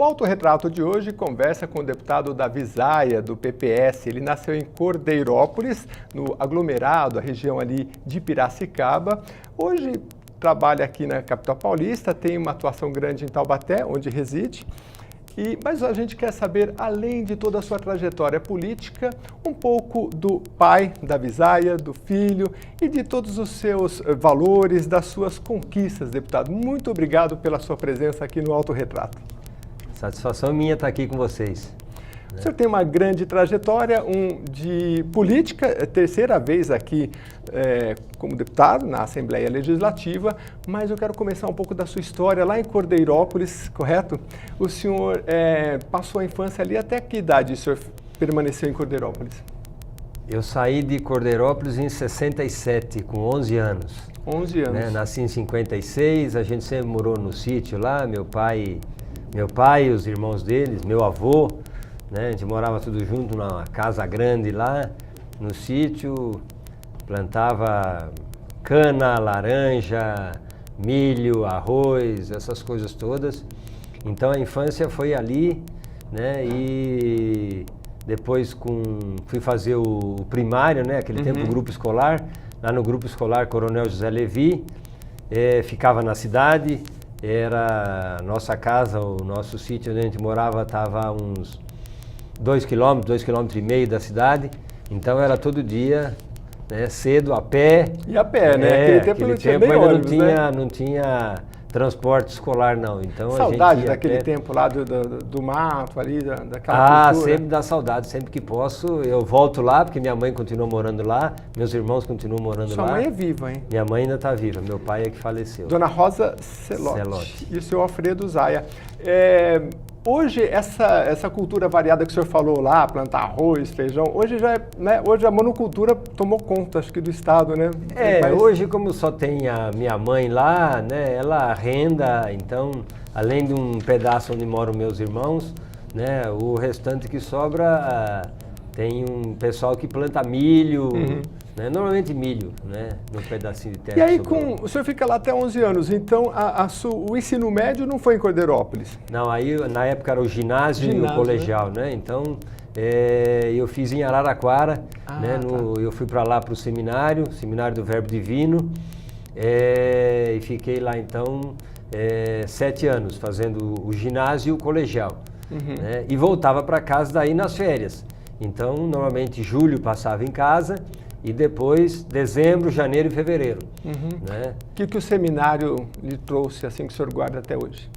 Autorretrato de hoje conversa com o deputado Davi Zaia, do PPS. Ele nasceu em Cordeirópolis, no aglomerado, a região ali de Piracicaba. Hoje trabalha aqui na capital paulista, tem uma atuação grande em Taubaté, onde reside. Mas a gente quer saber, além de toda a sua trajetória política, um pouco do pai, Davi Zaia, do filho e de todos os seus valores, das suas conquistas, deputado. Muito obrigado pela sua presença aqui no Autorretrato. Satisfação minha estar aqui com vocês. O senhor tem uma grande trajetória de política, terceira vez aqui como deputado na Assembleia Legislativa, mas eu quero começar um pouco da sua história lá em Cordeirópolis, correto? O senhor passou a infância ali, até que idade o senhor permaneceu em Cordeirópolis? Eu saí de Cordeirópolis em 67, com 11 anos. 11 anos. Né? Nasci em 56, a gente sempre morou no sítio lá, meu pai, os irmãos deles, meu avô, né? A gente morava tudo junto numa casa grande lá, no sítio, plantava cana, laranja, milho, arroz, essas coisas todas. Então a infância foi ali, né? E depois fui fazer o primário, né? Aquele tempo, o grupo escolar. Lá no grupo escolar Coronel José Levi, ficava na cidade, era nossa casa, o nosso sítio onde a gente morava estava a uns 2 quilômetros, 2,5 km da cidade, então era todo dia, né, cedo, a pé. E a pé, né? Aquele tempo ainda ônibus, não tinha transporte escolar, não. Então, saudade daquele tempo lá do mato ali, daquela cultura. Sempre dá saudade, sempre que posso. Eu volto lá, porque minha mãe continua morando lá, meus irmãos continuam morando lá. Sua mãe é viva, hein? Minha mãe ainda está viva, meu pai é que faleceu. Dona Rosa Celotti. E o senhor Alfredo Zaia. Hoje, essa cultura variada que o senhor falou lá, plantar arroz, feijão, hoje já hoje a monocultura tomou conta, acho que do estado, né? Hoje como só tem a minha mãe lá, né, ela arrenda, então, além de um pedaço onde moram meus irmãos, né, o restante que sobra tem um pessoal que planta milho, né, normalmente milho, né, num pedacinho de terra. E aí, o senhor fica lá até 11 anos, então o ensino médio não foi em Cordeirópolis? Não, aí na época era o ginásio e o colegial, né? Então eu fiz em Araraquara, né? Eu fui para lá para o seminário do Verbo Divino, e fiquei lá então 7 anos fazendo o ginásio e o colegial, né? E voltava para casa daí nas férias. Então normalmente julho passava em casa. E depois, dezembro, janeiro e fevereiro. Né? O que o seminário lhe trouxe, assim, que o senhor guarda até hoje?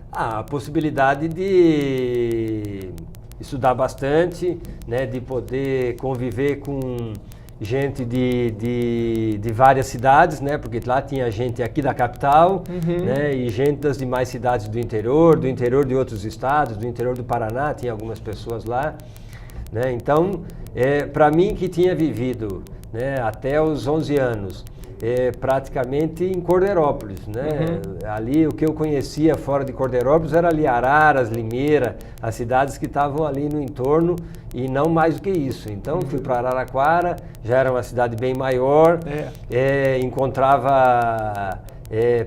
A possibilidade de estudar bastante, né? De poder conviver com gente de várias cidades, né? Porque lá tinha gente aqui da capital, né? E gente das demais cidades do interior de outros estados, do interior do Paraná, tinha algumas pessoas lá. Né? Então, para mim que tinha vivido, né, até os 11 anos, praticamente em Cordeirópolis, né? Ali o que eu conhecia fora de Cordeirópolis era ali Araras, Limeira, as cidades que estavam ali no entorno e não mais do que isso. Então fui para Araraquara, já era uma cidade bem maior, encontrava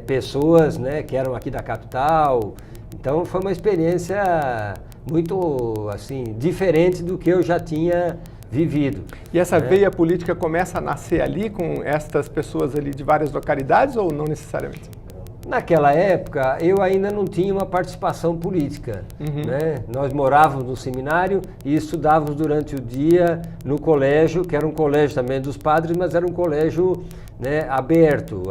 pessoas, né, que eram aqui da capital. Então foi uma experiência muito assim diferente do que eu já tinha vivido. E essa veia política começa a nascer ali com estas pessoas ali de várias localidades ou não necessariamente? Naquela época eu ainda não tinha uma participação política, né? Nós morávamos no seminário e estudávamos durante o dia no colégio, que era um colégio também dos padres, mas era um colégio, né, aberto.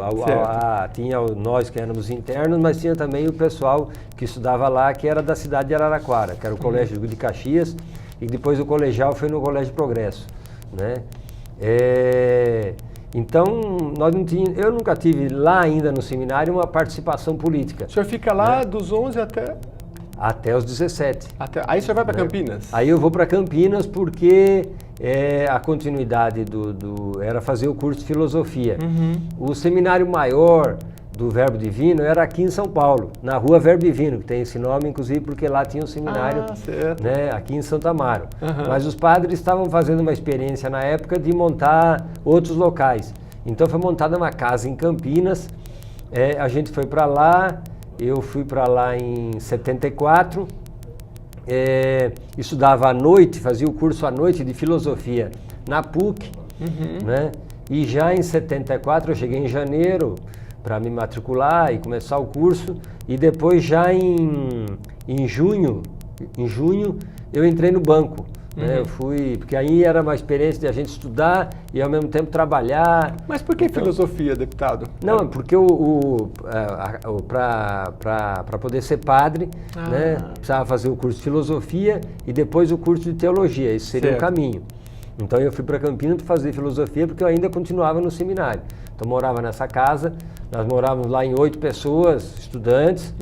Tinha nós que éramos internos, mas tinha também o pessoal que estudava lá, que era da cidade de Araraquara, que era o colégio de Caxias, e depois o colegial foi no Colégio Progresso, né? Então, eu nunca tive lá ainda no seminário uma participação política. O senhor fica lá, né, dos 11 até? Até os 17. Aí o senhor vai para Campinas? Aí eu vou para Campinas porque a continuidade era fazer o curso de filosofia. O seminário maior do Verbo Divino era aqui em São Paulo, na Rua Verbo Divino, que tem esse nome, inclusive, porque lá tinha um seminário, né, aqui em Santo Amaro. Mas os padres estavam fazendo uma experiência na época de montar outros locais. Então foi montada uma casa em Campinas, a gente foi para lá, eu fui para lá em 74, estudava à noite, fazia o curso à noite de filosofia na PUC, né? E já em 74 eu cheguei em janeiro para me matricular e começar o curso, e depois já em junho eu entrei no banco. Eu fui, porque aí era uma experiência de a gente estudar e ao mesmo tempo trabalhar. Mas por que filosofia, deputado? Não, porque para poder ser padre, né, precisava fazer o curso de filosofia e depois o curso de teologia, esse seria o caminho. Então eu fui para Campinas para fazer filosofia porque eu ainda continuava no seminário. Então morava nessa casa, nós morávamos lá em 8 pessoas, estudantes,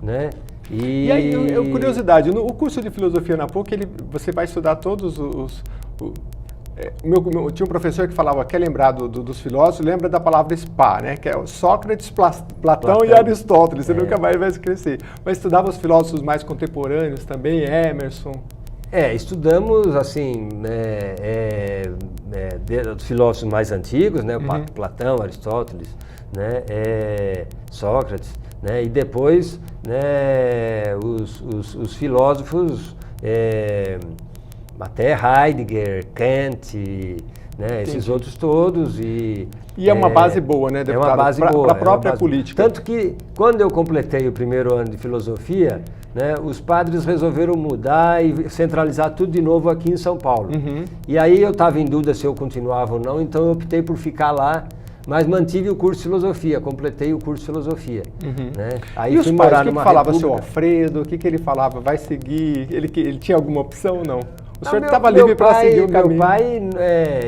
né? E aí, curiosidade, o curso de filosofia na PUC, você vai estudar todos os... tinha um professor que falava, quer lembrar dos filósofos, lembra da palavra spa, né? Que é o Sócrates, Platão e Aristóteles, você nunca mais vai esquecer. Mas estudava os filósofos mais contemporâneos também, Emerson... estudamos, assim, dos filósofos mais antigos, né? Platão, Aristóteles, né? Sócrates, né? E depois, né, os filósofos, até Heidegger, Kant, né? Esses outros todos. E é uma base boa, né, deputado? É uma base boa. Para a própria política. Tanto que, quando eu completei o primeiro ano de filosofia, né, os padres resolveram mudar e centralizar tudo de novo aqui em São Paulo. E aí eu estava em dúvida se eu continuava ou não, então eu optei por ficar lá, mas mantive o curso de filosofia, completei o curso de filosofia. Né? Aí e fui os morar pais, o que numa falava república. seu Alfredo? O que ele falava? Vai seguir? Ele tinha alguma opção ou não? O Não, senhor estava livre para seguir o caminho? Meu pai,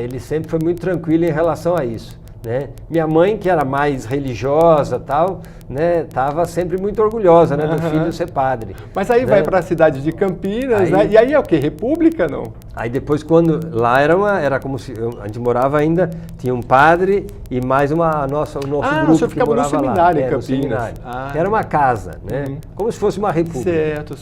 ele sempre foi muito tranquilo em relação a isso. Né? Minha mãe, que era mais religiosa, tal, né, estava sempre muito orgulhosa, né, do filho ser padre. Mas aí, né, vai para a cidade de Campinas, né? E aí é o quê? República, não? Aí depois, quando lá era como se a gente morava ainda, tinha um padre e mais o nosso grupo o senhor ficava que morava no seminário lá, em Campinas. Seminário. Era uma casa, né? Como se fosse uma república. Certo.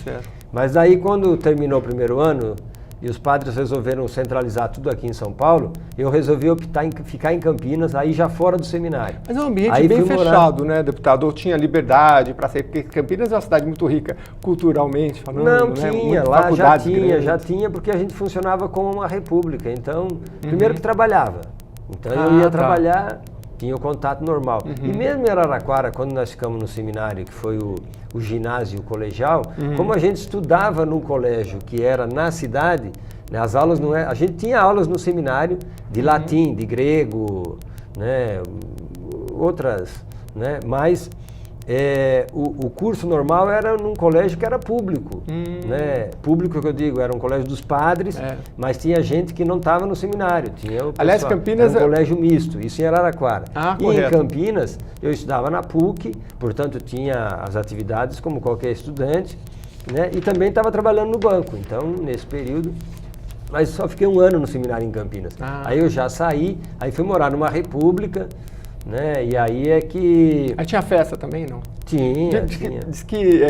Mas aí, quando terminou o primeiro ano e os padres resolveram centralizar tudo aqui em São Paulo, eu resolvi optar em ficar em Campinas, aí já fora do seminário. Mas é um ambiente bem fechado, né, deputado? Ou tinha liberdade para sair, porque Campinas é uma cidade muito rica culturalmente falando. Não, né? tinha, lá já tinha, porque a gente funcionava como uma república. Então, primeiro que trabalhava. Então eu ia trabalhar, tinha o contato normal. E mesmo em Araraquara, quando nós ficamos no seminário, que foi o ginásio colegial, como a gente estudava num colégio que era na cidade, né, as aulas não a gente tinha aulas no seminário de latim, de grego, né, outras, né, mas o curso normal era num colégio que era público, né? Público que eu digo, era um colégio dos padres, mas tinha gente que não estava no seminário. Tinha o pessoal, aliás, Campinas era um colégio misto, isso em Araraquara. E correto. em Campinas, eu estudava na PUC, portanto tinha as atividades como qualquer estudante, né? E também estava trabalhando no banco, então nesse período... Mas só fiquei um ano no seminário em Campinas. Aí eu já saí, aí fui morar numa república, né? E aí é que... Aí tinha festa também, não? Tinha. Diz que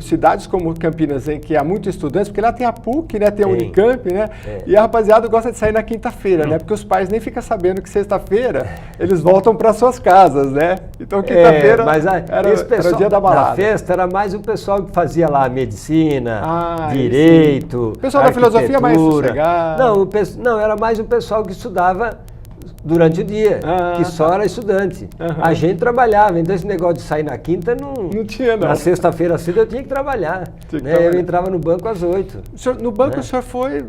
cidades como Campinas, em que há muitos estudantes, porque lá tem a PUC, né, tem a Unicamp, né? E a rapaziada gosta de sair na quinta-feira, né? Porque os pais nem ficam sabendo que sexta-feira eles voltam para suas casas, né? Então quinta-feira era o dia da balada. Na festa era mais o pessoal que fazia lá medicina, direito, o pessoal da filosofia mais sossegado. Não, era mais o pessoal que estudava durante o dia, que só era estudante. A gente trabalhava, então esse negócio de sair na quinta não tinha, não. Na sexta-feira cedo eu tinha que trabalhar. Eu entrava no banco às 8. No banco o senhor foi...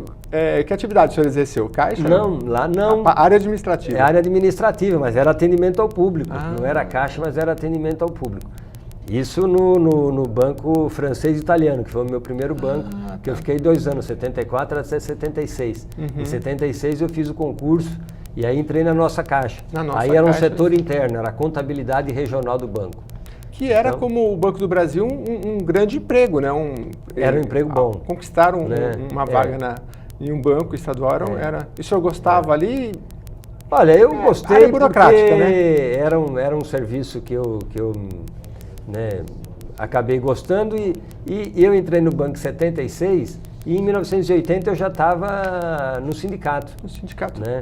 que atividade o senhor exerceu? Caixa? Não, lá não. A área administrativa? É área administrativa, mas era atendimento ao público. Não era caixa, mas era atendimento ao público. Isso no banco francês e italiano, que foi o meu primeiro banco, que eu fiquei 2 anos, 74 até 76. Em 76 eu fiz o concurso e aí entrei na nossa caixa. Aí era um setor interno, era a contabilidade regional do banco. Que era, então, como o Banco do Brasil, um grande emprego, né? Era um emprego bom. Conquistaram uma vaga em um banco estadual, E o senhor gostava ali? Olha, eu gostei porque né? era um serviço que eu acabei gostando e eu entrei no banco em 76 e em 1980 eu já estava no sindicato. No sindicato? Né,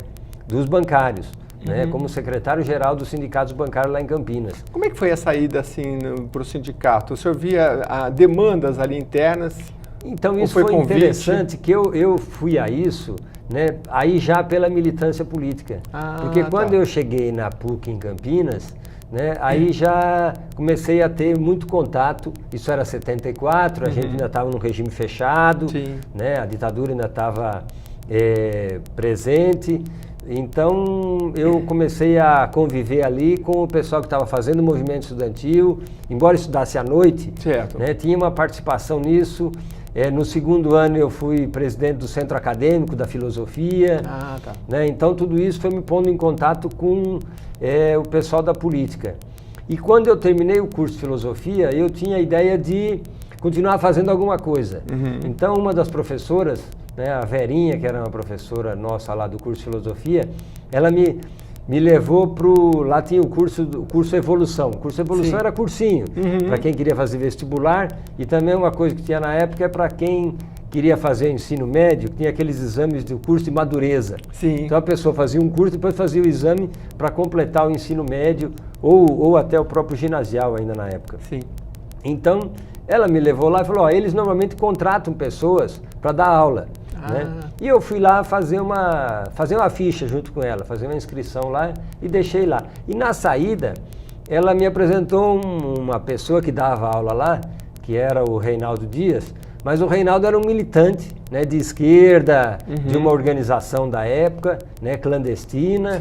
dos bancários, né, como secretário-geral dos sindicatos bancários lá em Campinas. Como é que foi a saída assim para o sindicato? O senhor via demandas ali internas? Então isso foi interessante, que eu fui a isso, né, aí já pela militância política. Porque quando eu cheguei na PUC em Campinas, né, aí já comecei a ter muito contato, isso era 74, a gente ainda estava num regime fechado, né, a ditadura ainda estava presente, então eu comecei a conviver ali com o pessoal que estava fazendo o movimento estudantil, embora estudasse à noite, né, tinha uma participação nisso. No segundo ano eu fui presidente do Centro Acadêmico da Filosofia, né? Então tudo isso foi me pondo em contato com o pessoal da política. E quando eu terminei o curso de Filosofia, eu tinha a ideia de continuar fazendo alguma coisa. Então uma das professoras, né, a Verinha, que era uma professora nossa lá do curso de Filosofia, ela me levou lá tinha o curso Evolução. O curso Evolução era cursinho, para quem queria fazer vestibular, e também uma coisa que tinha na época é para quem queria fazer ensino médio, tinha aqueles exames do curso de madureza. Então a pessoa fazia um curso, depois fazia o exame para completar o ensino médio, ou até o próprio ginasial ainda na época. Então ela me levou lá e falou, eles normalmente contratam pessoas para dar aula. Né? E eu fui lá fazer uma ficha junto com ela, fazer uma inscrição lá e deixei lá. E na saída, ela me apresentou uma pessoa que dava aula lá, que era o Reinaldo Dias, mas o Reinaldo era um militante, né, de esquerda, de uma organização da época, né, clandestina.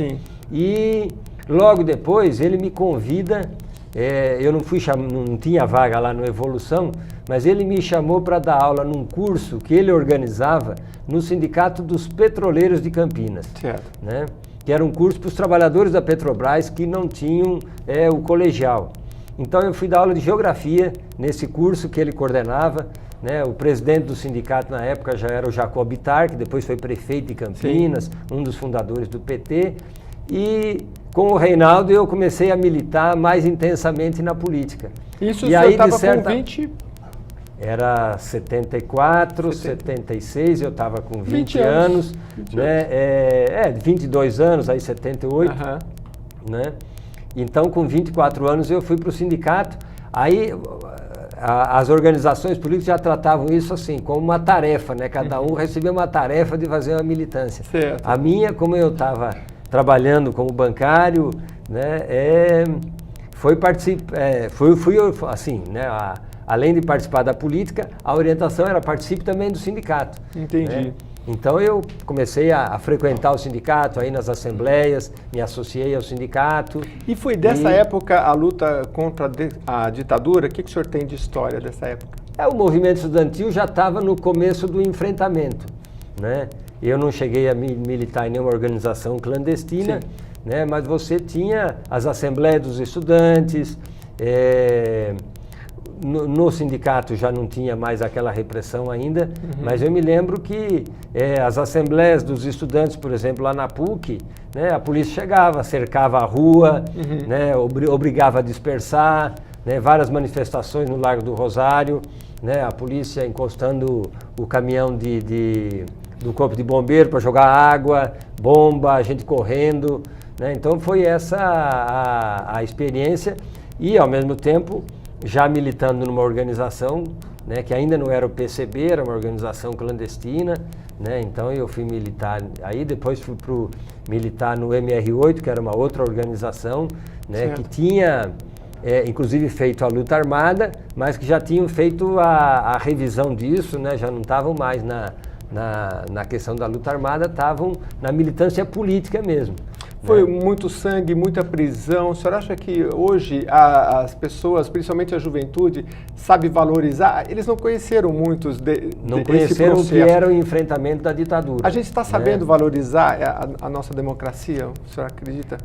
E logo depois ele me convida, eu não tinha vaga lá no Evolução, mas ele me chamou para dar aula num curso que ele organizava no Sindicato dos Petroleiros de Campinas, né? Que era um curso para os trabalhadores da Petrobras que não tinham o colegial. Então eu fui dar aula de Geografia nesse curso que ele coordenava, né? O presidente do sindicato na época já era o Jacob Bittar, que depois foi prefeito de Campinas, um dos fundadores do PT, e com o Reinaldo eu comecei a militar mais intensamente na política. Isso e você aí, estava com 20... Era 74, 76, eu estava com 20 anos, né? 22 anos, aí 78, né? Então com 24 anos eu fui para o sindicato, aí as organizações políticas já tratavam isso assim, como uma tarefa, né? Cada um recebia uma tarefa de fazer uma militância. A minha, como eu estava trabalhando como bancário, né? Fui assim, né? Além de participar da política, a orientação era participe também do sindicato. Entendi. Né? Então eu comecei a frequentar o sindicato, aí nas assembleias, me associei ao sindicato. E foi dessa época a luta contra a ditadura? O que o senhor tem de história dessa época? O movimento estudantil já estava no começo do enfrentamento, né? Eu não cheguei a militar em nenhuma organização clandestina, né? Mas você tinha as assembleias dos estudantes, no sindicato já não tinha mais aquela repressão ainda, mas eu me lembro que as assembleias dos estudantes, por exemplo, lá na PUC, né, a polícia chegava, cercava a rua, né, obrigava a dispersar, né, várias manifestações no Largo do Rosário, né, a polícia encostando o caminhão do corpo de bombeiro para jogar água, bomba, a gente correndo, né, então foi essa a experiência e, ao mesmo tempo, já militando numa organização, né, que ainda não era o PCB, era uma organização clandestina, né, então eu fui militar, aí depois fui militar no MR8, que era uma outra organização, né, que tinha inclusive feito a luta armada, mas que já tinham feito a revisão disso, né, já não estavam mais na questão da luta armada, estavam na militância política mesmo. Foi muito sangue, muita prisão. O senhor acha que hoje as pessoas, principalmente a juventude, sabe valorizar? Eles não conheceram muitos não conheceram o que era o enfrentamento da ditadura. A gente está sabendo valorizar a nossa democracia? O senhor acredita?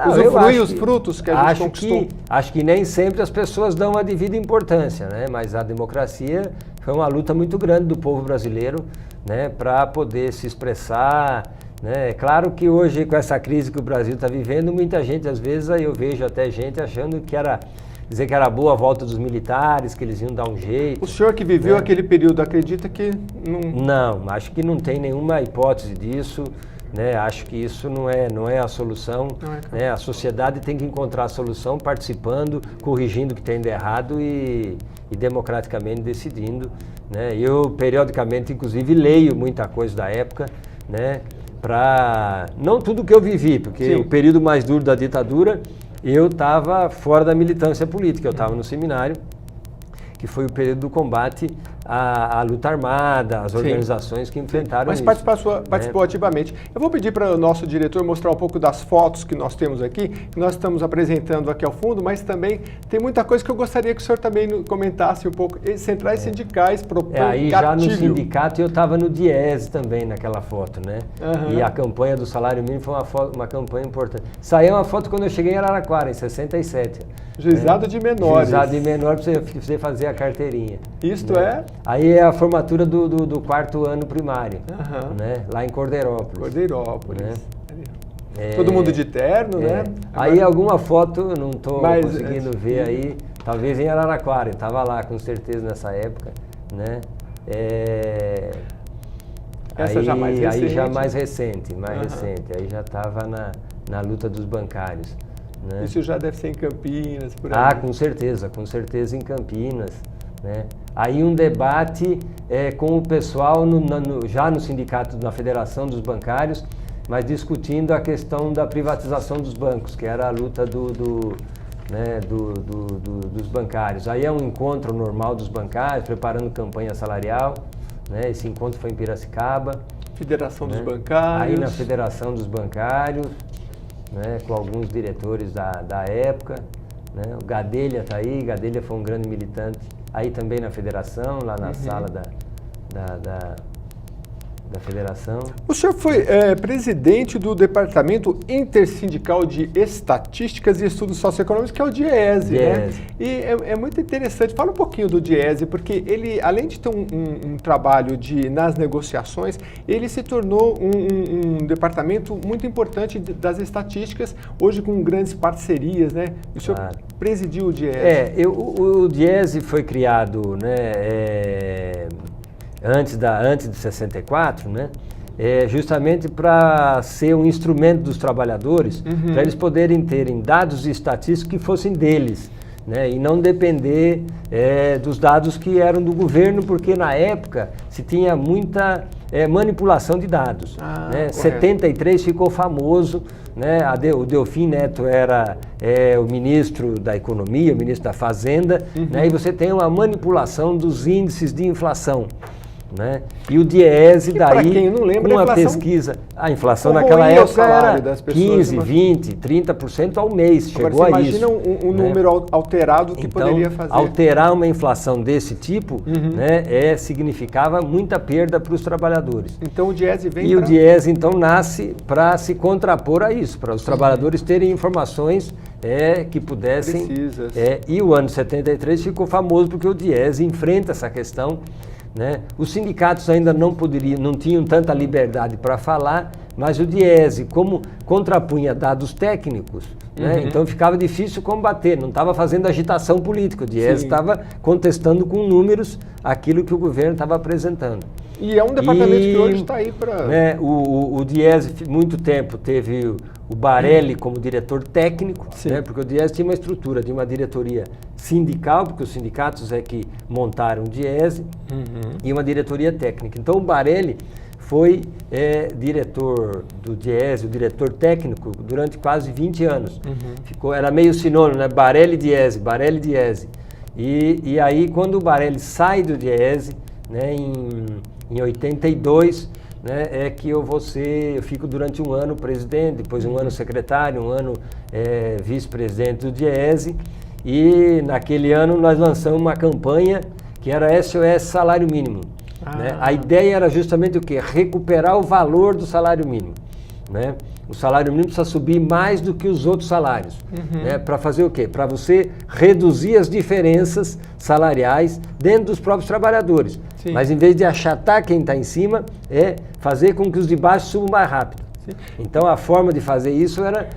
Usufruir os frutos que a gente conquistou? Acho que nem sempre as pessoas dão a devida importância, né? Mas a democracia foi uma luta muito grande do povo brasileiro, né, para poder se expressar. É claro que hoje, com essa crise que o Brasil está vivendo, muita gente, às vezes, eu vejo até gente achando que era dizer que era boa a volta dos militares, que eles iam dar um jeito. O senhor que viveu aquele período acredita que não... Não, acho que não tem nenhuma hipótese disso. Né? Acho que isso não é a solução. Né? A sociedade tem que encontrar a solução participando, corrigindo o que tem de errado e democraticamente decidindo. Né? Eu, periodicamente, inclusive, leio muita coisa da época, né? Não tudo que eu vivi, porque Sim. o período mais duro da ditadura, eu estava fora da militância política, eu estava no seminário, que foi o período do combate à luta armada, às organizações que enfrentaram isso. Mas participou ativamente. Eu vou pedir para o nosso diretor mostrar um pouco das fotos que nós temos aqui, que nós estamos apresentando aqui ao fundo, mas também tem muita coisa que eu gostaria que o senhor também comentasse um pouco. Centrais sindicais propõem aí gatilho. Já no sindicato eu estava no Diese também naquela foto, né? E a campanha do salário mínimo foi uma campanha importante. Saiu uma foto quando eu cheguei em Araraquara, em 67. Juizado de menores. Juizado de menor para você fazer a carteirinha. Isto né? Aí é a formatura do 4º ano primário, né? Lá em Cordeirópolis. Cordeirópolis. Né? Todo mundo de terno, né? Aí alguma foto, eu não estou conseguindo ver aí, talvez em Araraquara, eu estava lá com certeza nessa época, né? Essa já mais recente. Aí já mais recente, aí já estava na luta dos bancários. Né? Isso já deve ser em Campinas, por aí. Com certeza em Campinas. Né? Aí um debate com o pessoal já no sindicato, na Federação dos Bancários, mas discutindo a questão da privatização dos bancos, que era a luta dos bancários. Aí é um encontro normal dos bancários, preparando campanha salarial. Né? Esse encontro foi em Piracicaba. Federação dos Bancários. Aí na Federação dos Bancários, né? Com alguns diretores da época. Né? O Gadelha está aí, Gadelha foi um grande militante. Aí também na Federação, lá na sala da Federação. O senhor foi presidente do Departamento Intersindical de Estatísticas e Estudos Socioeconômicos, que é o DIESE, né? E é muito interessante. Fala um pouquinho do DIESE, porque ele, além de ter um trabalho nas negociações, ele se tornou um departamento muito importante das estatísticas, hoje com grandes parcerias, né? O senhor presidiu o DIESE. O DIESE foi criado, né, antes de 64, né? Justamente para ser um instrumento dos trabalhadores, para eles poderem terem dados estatísticos que fossem deles, né? E não depender dos dados que eram do governo, porque na época se tinha muita manipulação de dados. Né? 73 ficou famoso, né? O Delfim Neto era o ministro da Economia, o ministro da Fazenda, né? E você tem uma manipulação dos índices de inflação. Né? E o DIESE daí, quem não lembra, uma pesquisa, a inflação naquela época era 15, 20, 30% ao mês, chegou a isso. Imagina um número alterado que poderia fazer. Alterar uma inflação desse tipo, né, significava muita perda para os trabalhadores. Então o DIESE vem o DIESE então nasce para se contrapor a isso, para os trabalhadores terem informações que pudessem... Precisas. E o ano 73 ficou famoso porque o DIESE enfrenta essa questão. Né? Os sindicatos ainda não tinham tanta liberdade para falar, mas o DIESE, como contrapunha dados técnicos, né? Então ficava difícil combater, não estava fazendo agitação política, o DIESE estava contestando com números aquilo que o governo estava apresentando. E é um departamento que hoje está aí para... Né, o DIESE, muito tempo, teve o Barelli como diretor técnico, né, porque o DIESE tinha uma estrutura de uma diretoria sindical, porque os sindicatos é que montaram o DIESE, e uma diretoria técnica. Então o Barelli foi diretor do DIESE, o diretor técnico, durante quase 20 anos. Era meio sinônimo, né? Barelli-DIESE, Barelli-DIESE. E aí, quando o Barelli sai do DIESE, né, em 82, né, que eu fico durante um ano presidente, depois um ano secretário, um ano vice-presidente do DIESE, e naquele ano nós lançamos uma campanha que era SOS Salário Mínimo. Né? A ideia era justamente o quê? Recuperar o valor do salário mínimo. Né? O salário mínimo precisa subir mais do que os outros salários. Né? Para fazer o quê? Para você reduzir as diferenças salariais dentro dos próprios trabalhadores. Sim. Mas em vez de achatar quem está em cima, fazer com que os de baixo subam mais rápido. Sim. Então a forma de fazer isso era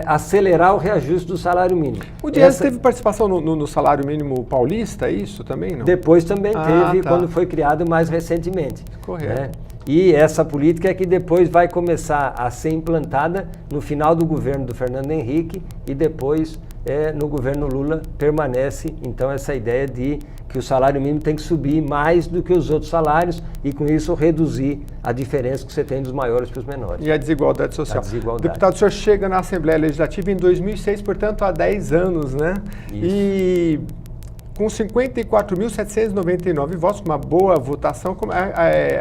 acelerar o reajuste do salário mínimo. O Diese teve participação no salário mínimo paulista, é isso também, não? Depois também teve, tá. quando foi criado mais recentemente. Correto. Né? E essa política é que depois vai começar a ser implantada no final do governo do Fernando Henrique e depois no governo Lula permanece então essa ideia de que o salário mínimo tem que subir mais do que os outros salários e com isso reduzir a diferença que você tem dos maiores para os menores. E a desigualdade social. A desigualdade. Deputado, o senhor chega na Assembleia Legislativa em 2006, portanto há 10 anos, né? Isso. E com 54.799 votos, uma boa votação,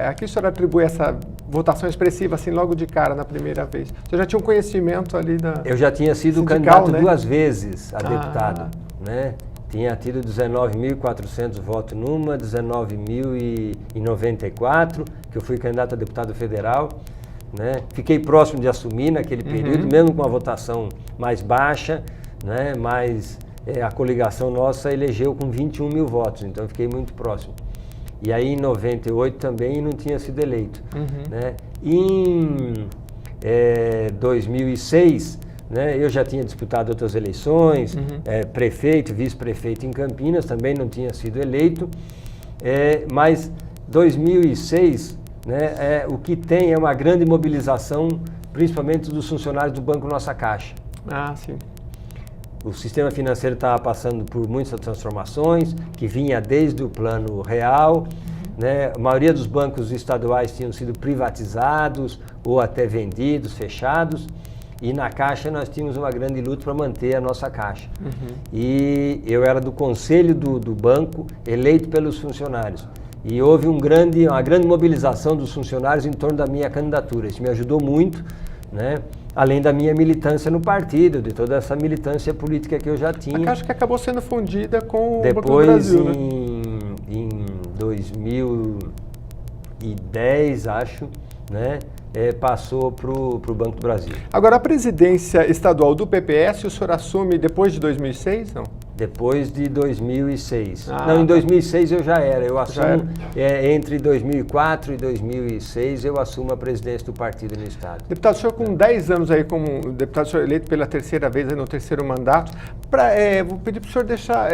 aqui o senhor atribui essa votação expressiva assim logo de cara na primeira vez? O senhor já tinha um conhecimento ali da... Eu já tinha sido sindical, candidato, né? 2 vezes a deputado, né? Tinha tido 19.400 votos numa, 19.094, que eu fui candidato a deputado federal, né? Fiquei próximo de assumir naquele período, mesmo com uma votação mais baixa, né? Mas a coligação nossa elegeu com 21 mil votos, então eu fiquei muito próximo. E aí em 98 também não tinha sido eleito. Né? Em 2006, né, eu já tinha disputado outras eleições, prefeito, vice-prefeito em Campinas, também não tinha sido eleito, mas 2006, né, o que tem é uma grande mobilização, principalmente dos funcionários do Banco Nossa Caixa. Ah, sim. O sistema financeiro estava passando por muitas transformações, que vinha desde o Plano Real, né? A maioria dos bancos estaduais tinham sido privatizados ou até vendidos, fechados, e na Caixa nós tínhamos uma grande luta para manter a nossa Caixa. E eu era do conselho do banco, eleito pelos funcionários. E houve uma grande mobilização dos funcionários em torno da minha candidatura. Isso me ajudou muito, né? Além da minha militância no partido, de toda essa militância política que eu já tinha. A Caixa que acabou sendo fundida com depois, o Banco do Brasil, né? Em 2010, acho, né, passou para o Banco do Brasil. Agora, a presidência estadual do PPS, o senhor assume depois de 2006, não? Depois de 2006. Não, em 2006 eu já era. Eu assumo, entre 2004 e 2006, eu assumo a presidência do partido no Estado. Deputado, o senhor com 10 anos aí como deputado, o senhor eleito pela terceira vez aí no terceiro mandato, vou pedir para o senhor deixar...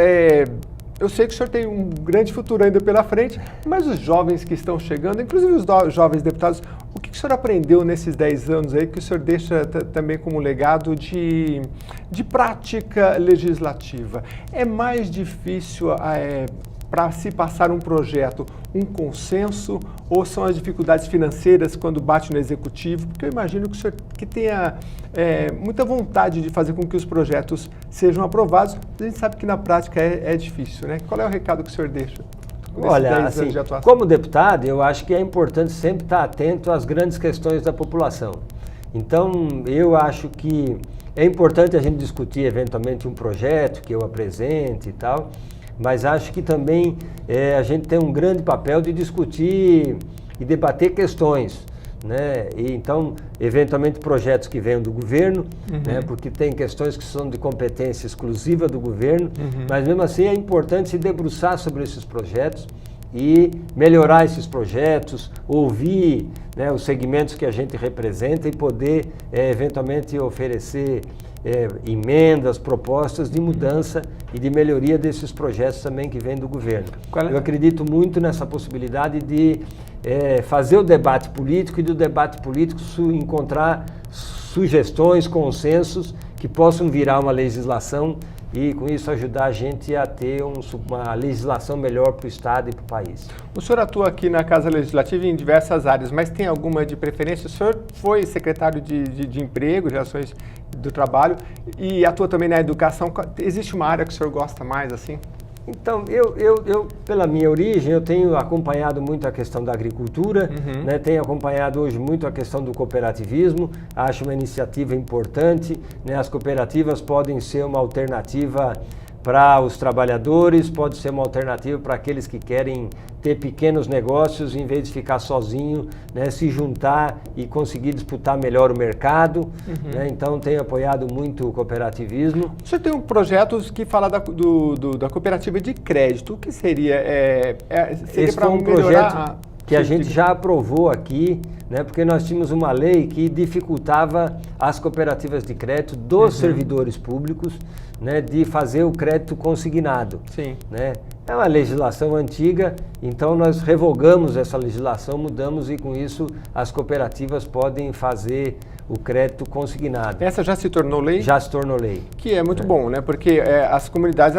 eu sei que o senhor tem um grande futuro ainda pela frente, mas os jovens que estão chegando, inclusive os jovens deputados, o que o senhor aprendeu nesses 10 anos aí que o senhor deixa também como legado de prática legislativa? É mais difícil para se passar um projeto, um consenso, ou são as dificuldades financeiras quando bate no executivo? Porque eu imagino que o senhor que tenha muita vontade de fazer com que os projetos sejam aprovados, mas a gente sabe que na prática é difícil, né? Qual é o recado que o senhor deixa? Olha, assim, como deputado, eu acho que é importante sempre estar atento às grandes questões da população. Então, eu acho que é importante a gente discutir eventualmente um projeto que eu apresente e tal, mas acho que também a gente tem um grande papel de discutir e debater questões, né? E então, eventualmente, projetos que venham do governo, né? Porque tem questões que são de competência exclusiva do governo, mas mesmo assim é importante se debruçar sobre esses projetos e melhorar esses projetos, ouvir, né, os segmentos que a gente representa e poder eventualmente oferecer emendas, propostas de mudança e de melhoria desses projetos também que vêm do governo. Eu acredito muito nessa possibilidade de fazer o debate político e do debate político encontrar sugestões, consensos que possam virar uma legislação e com isso ajudar a gente a ter uma legislação melhor para o Estado e para o país. O senhor atua aqui na Casa Legislativa em diversas áreas, mas tem alguma de preferência? O senhor foi secretário de Emprego, de Relações do Trabalho e atua também na educação. Existe uma área que o senhor gosta mais, assim? Então, eu pela minha origem, eu tenho acompanhado muito a questão da agricultura, né? Tenho acompanhado hoje muito a questão do cooperativismo, acho uma iniciativa importante, né? As cooperativas podem ser uma alternativa para os trabalhadores, pode ser uma alternativa para aqueles que querem ter pequenos negócios, em vez de ficar sozinho, né, se juntar e conseguir disputar melhor o mercado. Né? Então, tenho apoiado muito o cooperativismo. O senhor tem um projeto que fala da cooperativa de crédito. O que seria? Seria para melhorar... que a gente já aprovou aqui, né, porque nós tínhamos uma lei que dificultava as cooperativas de crédito dos servidores públicos, né, de fazer o crédito consignado. Sim. Né? É uma legislação antiga, então nós revogamos essa legislação, mudamos e com isso as cooperativas podem fazer o crédito consignado. Essa já se tornou lei? Já se tornou lei. Que é muito bom, né? Porque as comunidades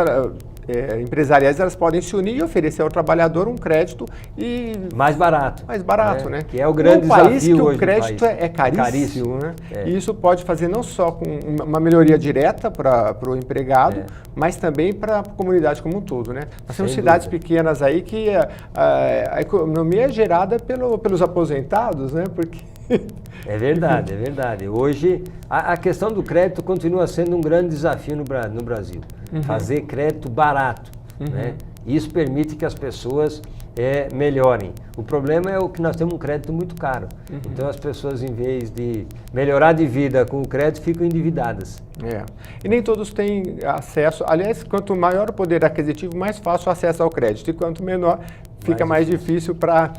empresariais elas podem se unir e oferecer ao trabalhador um crédito e mais barato. Mais barato, né? Que é o grande desafio país que hoje o crédito é caríssimo, né? E isso pode fazer não só com uma melhoria direta para o empregado, mas também para a comunidade como um todo, né? Nós temos cidades pequenas aí que a economia é gerada pelos aposentados, né? Porque é verdade, é verdade. Hoje, a questão do crédito continua sendo um grande desafio no Brasil. Fazer crédito barato, né? Isso permite que as pessoas melhorem. O problema é que nós temos um crédito muito caro. Então, as pessoas, em vez de melhorar de vida com o crédito, ficam endividadas. E nem todos têm acesso. Aliás, quanto maior o poder aquisitivo, mais fácil o acesso ao crédito. E quanto menor, fica mais difícil para,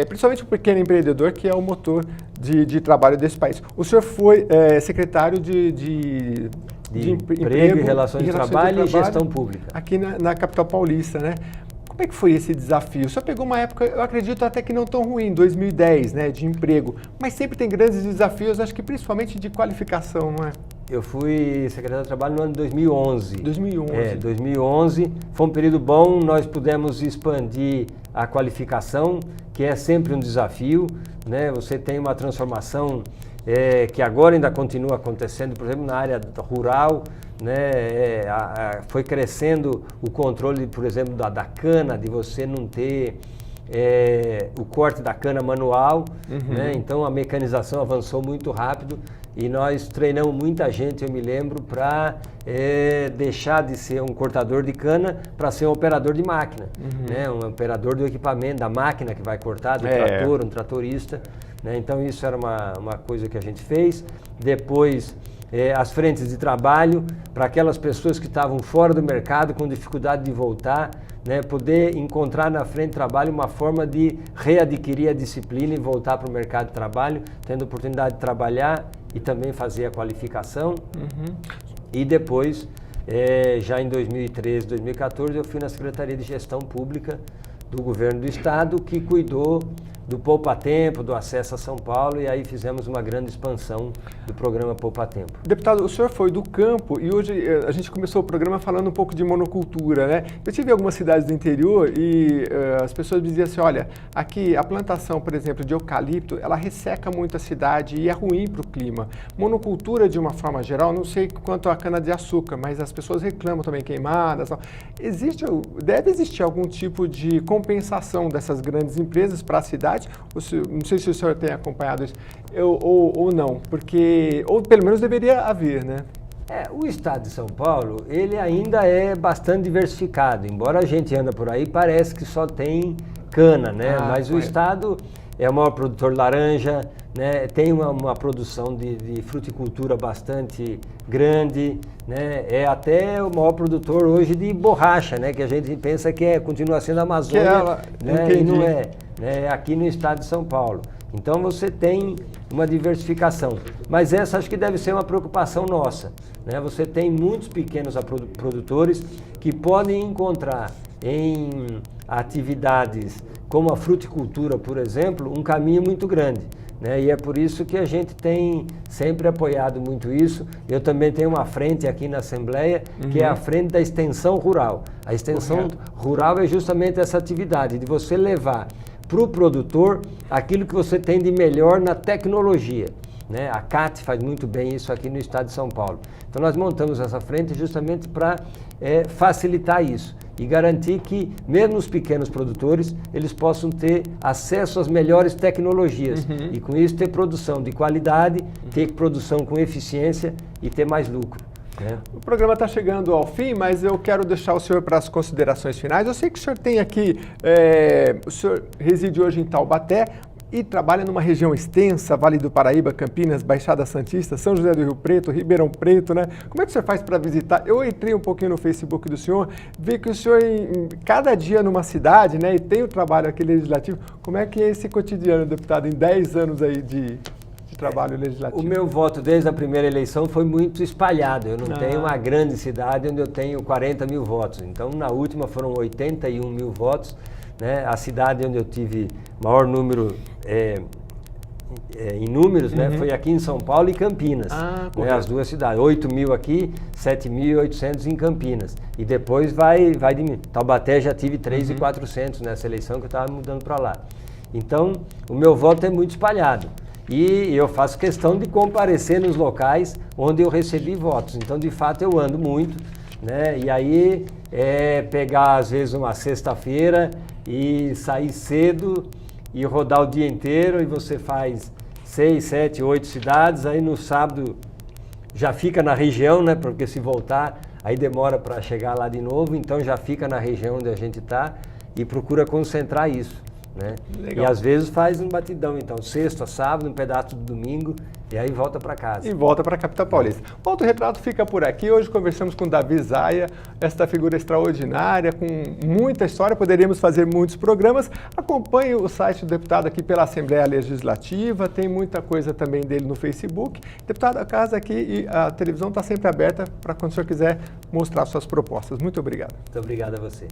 principalmente o pequeno empreendedor, que é o motor de trabalho desse país. O senhor foi secretário de Emprego e Relações de Trabalho e Gestão Pública. Aqui na capital paulista, né? Como é que foi esse desafio? O senhor pegou uma época, eu acredito até que não tão ruim, 2010, né, de emprego, mas sempre tem grandes desafios, acho que principalmente de qualificação, não é? Eu fui secretário de Trabalho no ano de 2011. 2011. 2011. Foi um período bom, nós pudemos expandir a qualificação, que é sempre um desafio, né? Você tem uma transformação que agora ainda continua acontecendo, por exemplo, na área rural, né? Foi crescendo o controle, por exemplo, da cana, de você não ter o corte da cana manual, né? Então a mecanização avançou muito rápido e nós treinamos muita gente, eu me lembro, para deixar de ser um cortador de cana para ser um operador de máquina, né? Um operador do equipamento, da máquina que vai cortar, do trator, um tratorista. Né? Então isso era uma coisa que a gente fez. Depois as frentes de trabalho para aquelas pessoas que estavam fora do mercado com dificuldade de voltar, né? Poder encontrar na frente de trabalho uma forma de readquirir a disciplina e voltar para o mercado de trabalho, tendo oportunidade de trabalhar e também fazer a qualificação. E depois, já em 2013, 2014, eu fui na Secretaria de Gestão Pública do Governo do Estado, que cuidou do Poupa Tempo, do acesso a São Paulo, e aí fizemos uma grande expansão do programa Poupa Tempo. Deputado, o senhor foi do campo e hoje a gente começou o programa falando um pouco de monocultura, né? Eu tive algumas cidades do interior e as pessoas me diziam assim, olha, aqui a plantação, por exemplo, de eucalipto, ela resseca muito a cidade e é ruim para o clima. Monocultura, de uma forma geral, não sei quanto a cana-de-açúcar, mas as pessoas reclamam também queimadas. Deve existir algum tipo de compensação dessas grandes empresas para a cidade? Não sei se o senhor tem acompanhado isso ou não, porque, ou pelo menos deveria haver, né? O estado de São Paulo, ele ainda é bastante diversificado, embora a gente anda por aí, parece que só tem cana, né? Mas o estado é o maior produtor de laranja, né? Tem uma produção de fruticultura bastante grande, né? É até o maior produtor hoje de borracha, né? Que a gente pensa que continua sendo a Amazônia, né? E não é, né? Aqui no estado de São Paulo. Então você tem uma diversificação, mas essa acho que deve ser uma preocupação nossa, né? Você tem muitos pequenos produtores que podem encontrar em atividades como a fruticultura, por exemplo, um caminho muito grande, né? E é por isso que a gente tem sempre apoiado muito isso. Eu também tenho uma frente aqui na Assembleia, que é a frente da extensão rural. A extensão rural é justamente essa atividade de você levar para o produtor aquilo que você tem de melhor na tecnologia, né? A CAT faz muito bem isso aqui no estado de São Paulo. Então nós montamos essa frente justamente para facilitar isso e garantir que mesmo os pequenos produtores eles possam ter acesso às melhores tecnologias e com isso ter produção de qualidade, ter produção com eficiência e ter mais lucro. O programa está chegando ao fim, mas eu quero deixar o senhor para as considerações finais. Eu sei que o senhor tem aqui, o senhor reside hoje em Taubaté e trabalha numa região extensa, Vale do Paraíba, Campinas, Baixada Santista, São José do Rio Preto, Ribeirão Preto, né? Como é que o senhor faz para visitar? Eu entrei um pouquinho no Facebook do senhor, vi que o senhor cada dia numa cidade, né? E tem o trabalho aqui legislativo. Como é que é esse cotidiano, deputado, em 10 anos aí de trabalho legislativo? O meu voto desde a primeira eleição foi muito espalhado. Eu não tenho uma grande cidade onde eu tenho 40 mil votos. Então, na última foram 81 mil votos. Né? A cidade onde eu tive maior número em números, né? Foi aqui em São Paulo e Campinas. Né? As duas cidades. 8 mil aqui, 7.800 em Campinas. E depois vai de Taubaté já tive 3.400 nessa eleição que eu estava mudando para lá. Então, o meu voto é muito espalhado. E eu faço questão de comparecer nos locais onde eu recebi votos. Então, de fato, eu ando muito, né? E aí, pegar, às vezes, uma sexta-feira e sair cedo e rodar o dia inteiro, e você faz 6, 7, 8 cidades, aí no sábado já fica na região, né? Porque se voltar, aí demora para chegar lá de novo, então já fica na região onde a gente está e procura concentrar isso. Né? E às vezes faz um batidão, então, sexta, sábado, um pedaço do domingo, e aí volta para casa. E volta para a capital paulista. O Autorretrato fica por aqui. Hoje conversamos com Davi Zaia, esta figura extraordinária, com muita história, poderíamos fazer muitos programas. Acompanhe o site do deputado aqui pela Assembleia Legislativa, tem muita coisa também dele no Facebook. Deputado, a casa aqui e a televisão está sempre aberta para quando o senhor quiser mostrar suas propostas. Muito obrigado. Muito obrigado a você.